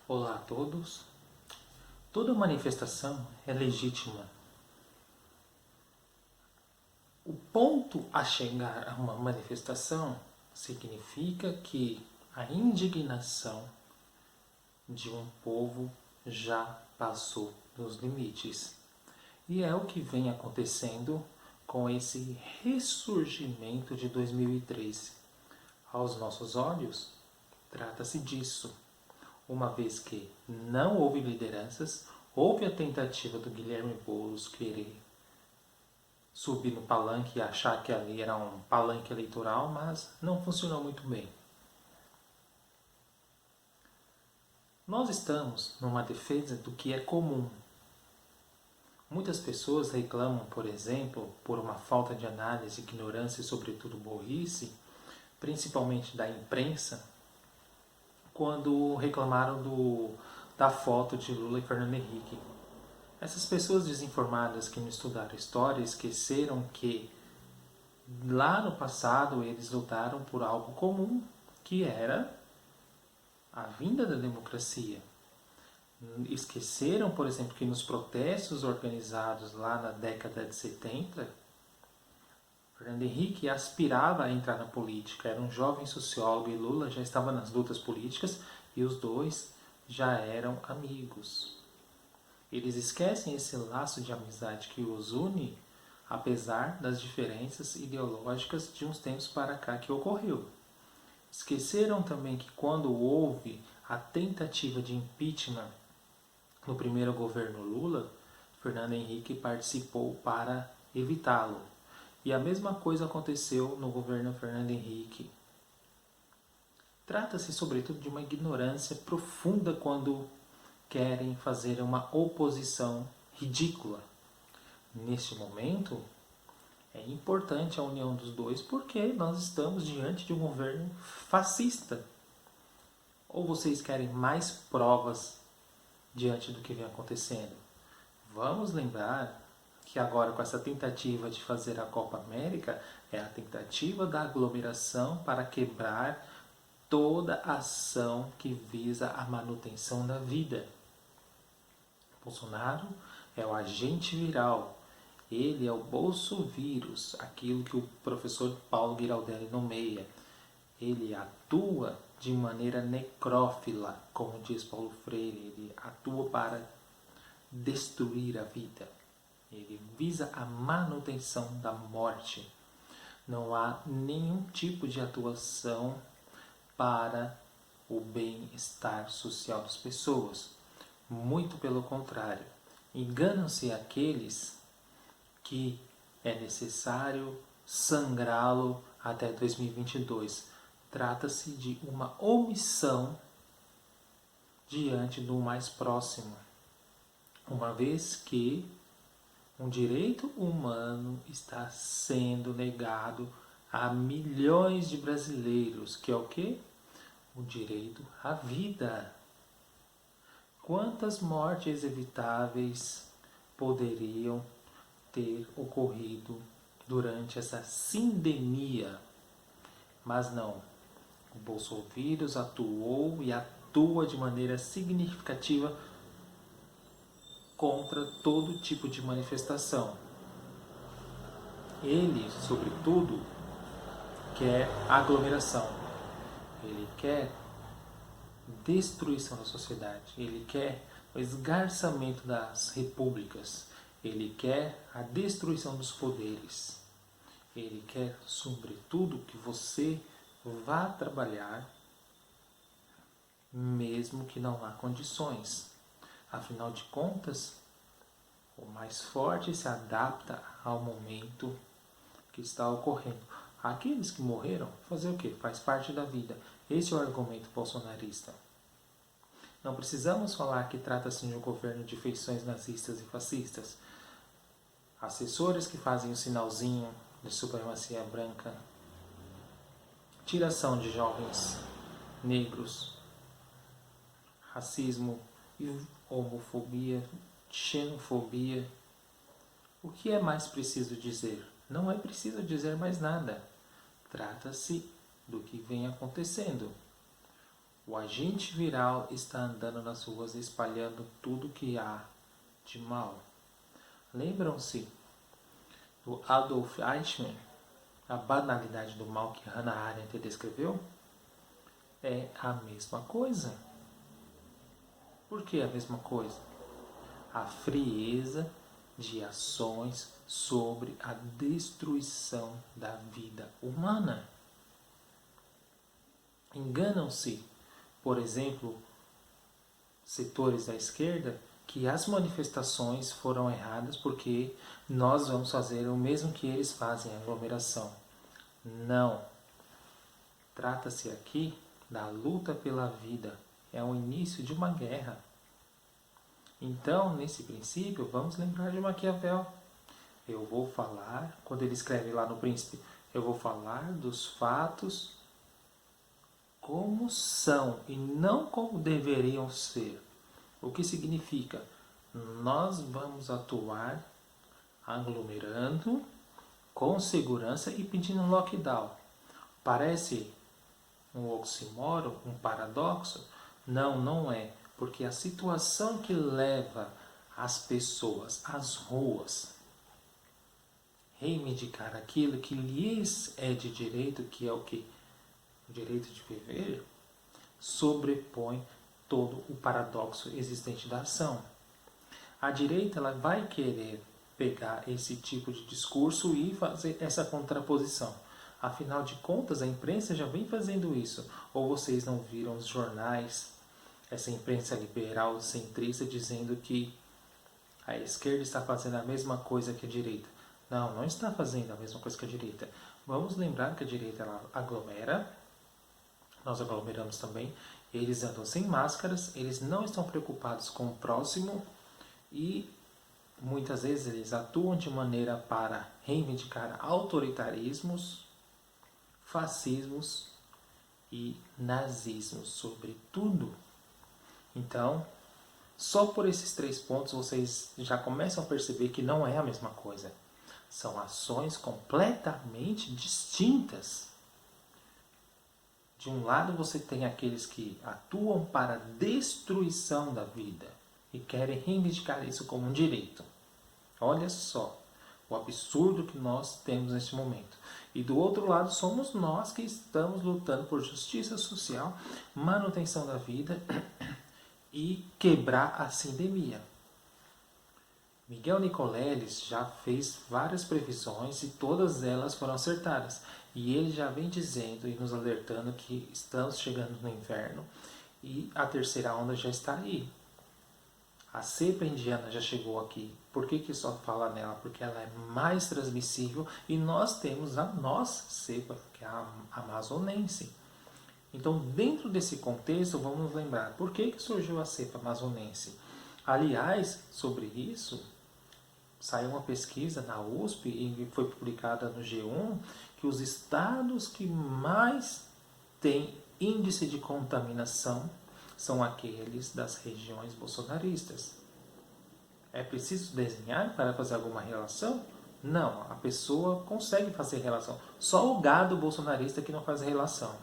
Olá a todos. Toda manifestação é legítima. O ponto a chegar a uma manifestação significa que a indignação de um povo já passou dos limites. E é o que vem acontecendo com esse ressurgimento de 2013. Aos nossos olhos, trata-se disso. Uma vez que não houve lideranças, houve a tentativa do Guilherme Boulos querer subir no palanque e achar que ali era um palanque eleitoral, mas não funcionou muito bem. Nós estamos numa defesa do que é comum. Muitas pessoas reclamam, por exemplo, por uma falta de análise, ignorância e, sobretudo, burrice, principalmente da imprensa, quando reclamaram da foto de Lula e Fernando Henrique. Essas pessoas desinformadas que não estudaram história esqueceram que lá no passado eles lutaram por algo comum, que era a vinda da democracia. Esqueceram, por exemplo, que nos protestos organizados lá na década de 70, Fernando Henrique aspirava a entrar na política, era um jovem sociólogo e Lula já estava nas lutas políticas e os dois já eram amigos. Eles esquecem esse laço de amizade que os une, apesar das diferenças ideológicas de uns tempos para cá que ocorreu. Esqueceram também que quando houve a tentativa de impeachment no primeiro governo Lula, Fernando Henrique participou para evitá-lo. E a mesma coisa aconteceu no governo Fernando Henrique. Trata-se, sobretudo, de uma ignorância profunda quando querem fazer uma oposição ridícula. Neste momento, é importante a união dos dois porque nós estamos diante de um governo fascista. Ou vocês querem mais provas diante do que vem acontecendo? Vamos lembrar que agora com essa tentativa de fazer a Copa América é a tentativa da aglomeração para quebrar toda ação que visa a manutenção da vida. Bolsonaro é o agente viral, ele é o bolsovírus, aquilo que o professor Paulo Giraldelli nomeia. Ele atua de maneira necrófila, como diz Paulo Freire, ele atua para destruir a vida. Ele visa a manutenção da morte. Não há nenhum tipo de atuação para o bem-estar social das pessoas. Muito pelo contrário. Enganam-se aqueles que é necessário sangrá-lo até 2022. Trata-se de uma omissão diante do mais próximo. Uma vez que um direito humano está sendo negado a milhões de brasileiros, que é o quê? O direito à vida. Quantas mortes evitáveis poderiam ter ocorrido durante essa sindemia? Mas não. O bolsovírus atuou e atua de maneira significativa contra todo tipo de manifestação. Ele, sobretudo, quer aglomeração. Ele quer destruição da sociedade. Ele quer o esgarçamento das repúblicas. Ele quer a destruição dos poderes. Ele quer, sobretudo, que você vá trabalhar mesmo que não há condições. Afinal de contas, o mais forte se adapta ao momento que está ocorrendo. Aqueles que morreram, fazer o quê? Faz parte da vida. Esse é o argumento bolsonarista. Não precisamos falar que trata-se de um governo de feições nazistas e fascistas. Assessores que fazem o sinalzinho de supremacia branca, tiração de jovens negros, racismo, homofobia, xenofobia. O que é mais preciso dizer? Não é preciso dizer mais nada. Trata-se do que vem acontecendo. O agente viral está andando nas ruas espalhando tudo que há de mal. Lembram-se do Adolf Eichmann, a banalidade do mal que Hannah Arendt descreveu? É a mesma coisa. Por que a mesma coisa? A frieza de ações sobre a destruição da vida humana. Enganam-se, por exemplo, setores da esquerda, que as manifestações foram erradas porque nós vamos fazer o mesmo que eles fazem, aglomeração. Não. Trata-se aqui da luta pela vida. É o início de uma guerra. Então, nesse princípio, vamos lembrar de Maquiavel. Eu vou falar, quando ele escreve lá no Príncipe, eu vou falar dos fatos como são e não como deveriam ser. O que significa? Nós vamos atuar aglomerando com segurança e pedindo lockdown. Parece um oxímoro, um paradoxo? Não, não é. Porque a situação que leva as pessoas às ruas reivindicar aquilo que lhes é de direito, que é o que? O direito de viver, sobrepõe todo o paradoxo existente da ação. A direita ela vai querer pegar esse tipo de discurso e fazer essa contraposição. Afinal de contas, a imprensa já vem fazendo isso. Ou vocês não viram os jornais, essa imprensa liberal centrista dizendo que a esquerda está fazendo a mesma coisa que a direita. Não, não está fazendo a mesma coisa que a direita. Vamos lembrar que a direita ela aglomera, nós aglomeramos também, eles andam sem máscaras, eles não estão preocupados com o próximo e muitas vezes eles atuam de maneira para reivindicar autoritarismos, fascismos e nazismos, sobretudo. Então, só por esses 3 pontos vocês já começam a perceber que não é a mesma coisa. São ações completamente distintas. De um lado você tem aqueles que atuam para a destruição da vida e querem reivindicar isso como um direito. Olha só o absurdo que nós temos neste momento. E do outro lado somos nós que estamos lutando por justiça social, manutenção da vida e quebrar a sindemia. Miguel Nicoleles já fez várias previsões e todas elas foram acertadas. E ele já vem dizendo e nos alertando que estamos chegando no inverno e a terceira onda já está aí. A cepa indiana já chegou aqui. Por que só fala nela? Porque ela é mais transmissível e nós temos a nossa cepa, que é a amazonense. Então, dentro desse contexto, vamos lembrar por que surgiu a cepa amazonense. Aliás, sobre isso, saiu uma pesquisa na USP e foi publicada no G1 que os estados que mais têm índice de contaminação são aqueles das regiões bolsonaristas. É preciso desenhar para fazer alguma relação? Não, a pessoa consegue fazer relação. Só o gado bolsonarista que não faz relação.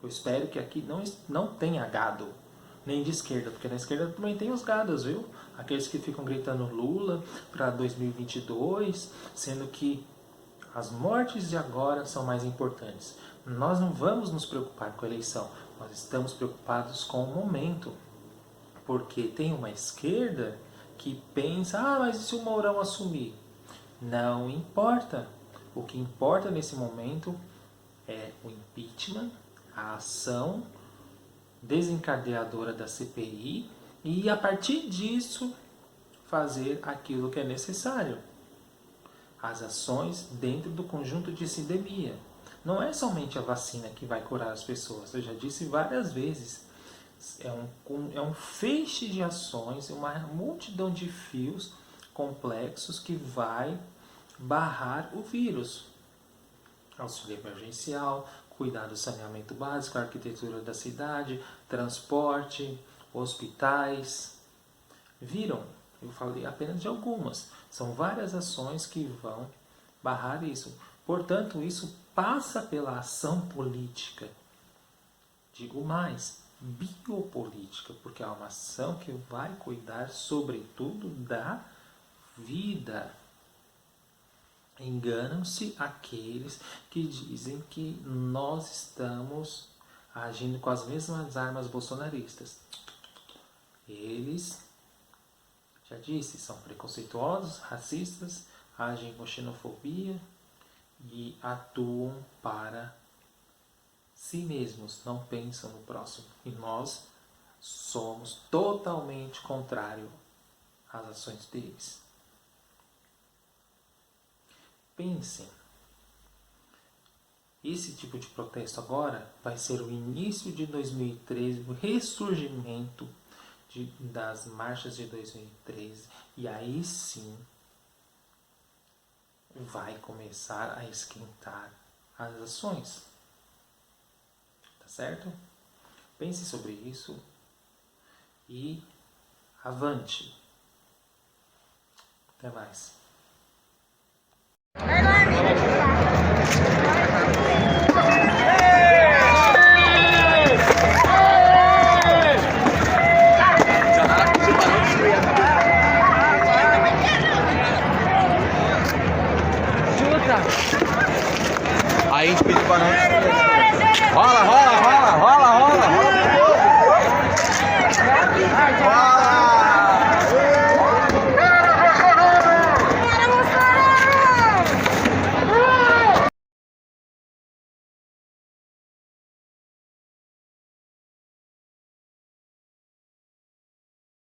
Eu espero que aqui não tenha gado, nem de esquerda, porque na esquerda também tem os gados, viu? Aqueles que ficam gritando Lula para 2022, sendo que as mortes de agora são mais importantes. Nós não vamos nos preocupar com a eleição, nós estamos preocupados com o momento. Porque tem uma esquerda que pensa, mas e se o Mourão assumir? Não importa. O que importa nesse momento é o impeachment, a ação desencadeadora da CPI e a partir disso fazer aquilo que é necessário. As ações dentro do conjunto de sindemia. Não é somente a vacina que vai curar as pessoas, eu já disse várias vezes. É um feixe de ações, uma multidão de fios complexos que vai barrar o vírus. Auxílio emergencial, cuidar do saneamento básico, arquitetura da cidade, transporte, hospitais. Viram? Eu falei apenas de algumas. São várias ações que vão barrar isso. Portanto, isso passa pela ação política. Digo mais, biopolítica, porque é uma ação que vai cuidar, sobretudo, da vida. Enganam-se aqueles que dizem que nós estamos agindo com as mesmas armas bolsonaristas. Eles, já disse, são preconceituosos, racistas, agem com xenofobia e atuam para si mesmos, não pensam no próximo. E nós somos totalmente contrário às ações deles. Pensem, esse tipo de protesto agora vai ser o início de 2013, o ressurgimento das marchas de 2013, e aí sim vai começar a esquentar as ações. Tá certo? Pense sobre isso e avante. Até mais. Aí a gente pediu pra não. Rola, rola!